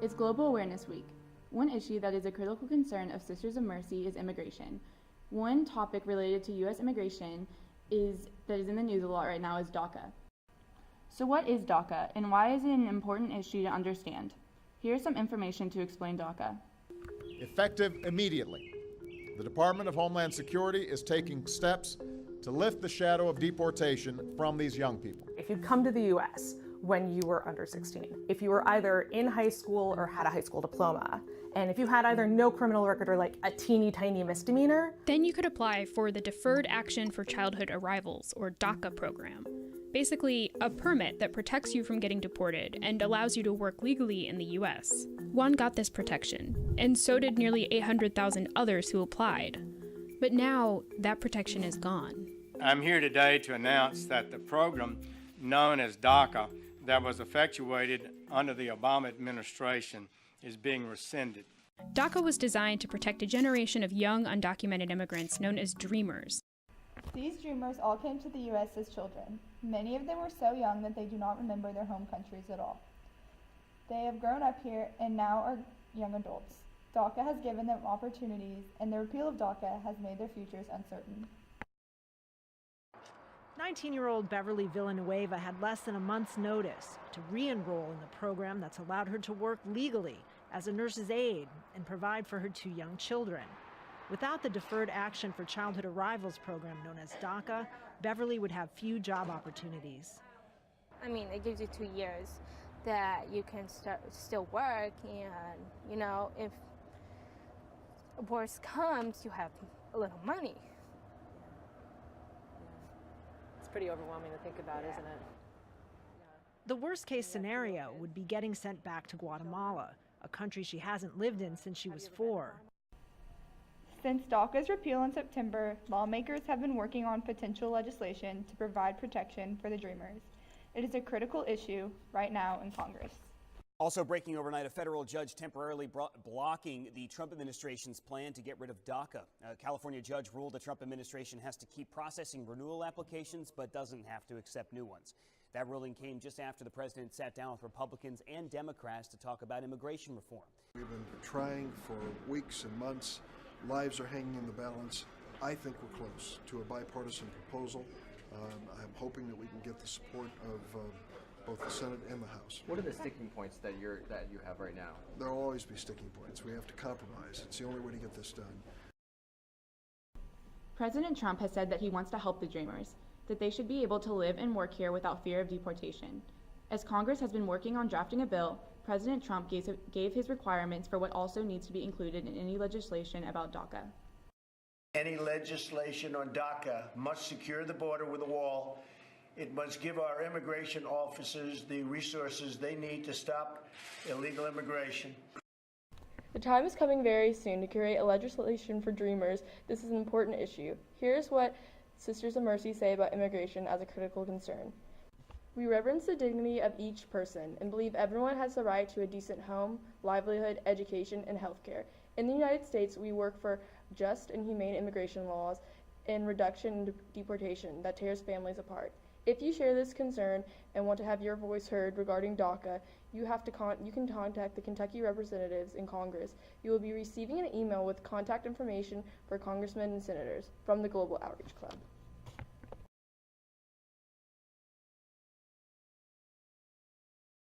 It's Global Awareness Week. One issue that is a critical concern of Sisters of Mercy is immigration. One topic related to U.S. immigration that is in the news a lot right now is DACA. So what is DACA, and why is it an important issue to understand? Here's some information to explain DACA. Effective immediately, the Department of Homeland Security is taking steps to lift the shadow of deportation from these young people. If you come to the U.S. when you were under 16, if you were either in high school or had a high school diploma, and if you had either no criminal record or like a teeny tiny misdemeanor, then you could apply for the Deferred Action for Childhood Arrivals, or DACA program. Basically, a permit that protects you from getting deported and allows you to work legally in the U.S. Juan got this protection, and so did nearly 800,000 others who applied. But now, that protection is gone. I'm here today to announce that the program known as DACA that was effectuated under the Obama administration is being rescinded. DACA was designed to protect a generation of young undocumented immigrants known as dreamers. These dreamers all came to the U.S. as children. Many of them were so young that they do not remember their home countries at all. They have grown up here and now are young adults. DACA has given them opportunities, and the repeal of DACA has made their futures uncertain. 19-year-old Beverly Villanueva had less than a month's notice to re-enroll in the program that's allowed her to work legally as a nurse's aide and provide for her two young children. Without the Deferred Action for Childhood Arrivals program known as DACA, Beverly would have few job opportunities. I mean, it gives you 2 years that you can still work, and, if worst comes, you have a little money. It's pretty overwhelming to think about, isn't it? The worst-case scenario would be getting sent back to Guatemala, a country she hasn't lived in since she was 4. Since DACA's repeal in September, lawmakers have been working on potential legislation to provide protection for the dreamers. It is a critical issue right now in Congress. Also breaking overnight, a federal judge temporarily blocking the Trump administration's plan to get rid of DACA. A California judge ruled the Trump administration has to keep processing renewal applications but doesn't have to accept new ones. That ruling came just after the president sat down with Republicans and Democrats to talk about immigration reform. We've been trying for weeks and months. Lives are hanging in the balance. I think we're close to a bipartisan proposal. I'm hoping that we can get the support of both the Senate and the House. What are the sticking points that you have right now? There'll always be sticking points. We have to compromise. It's the only way to get this done. President Trump has said that he wants to help the dreamers, that they should be able to live and work here without fear of deportation. As Congress has been working on drafting a bill, President Trump gave his requirements for what also needs to be included in any legislation about DACA. Any legislation on DACA must secure the border with a wall. It must give our immigration officers the resources they need to stop illegal immigration. The time is coming very soon to create a legislation for dreamers. This is an important issue. Here's what Sisters of Mercy say about immigration as a critical concern. We reverence the dignity of each person and believe everyone has the right to a decent home, livelihood, education, and health care. In the United States, we work for just and humane immigration laws and reduction in deportation that tears families apart. If you share this concern and want to have your voice heard regarding DACA, you can contact the Kentucky representatives in Congress. You will be receiving an email with contact information for congressmen and senators from the Global Outreach Club.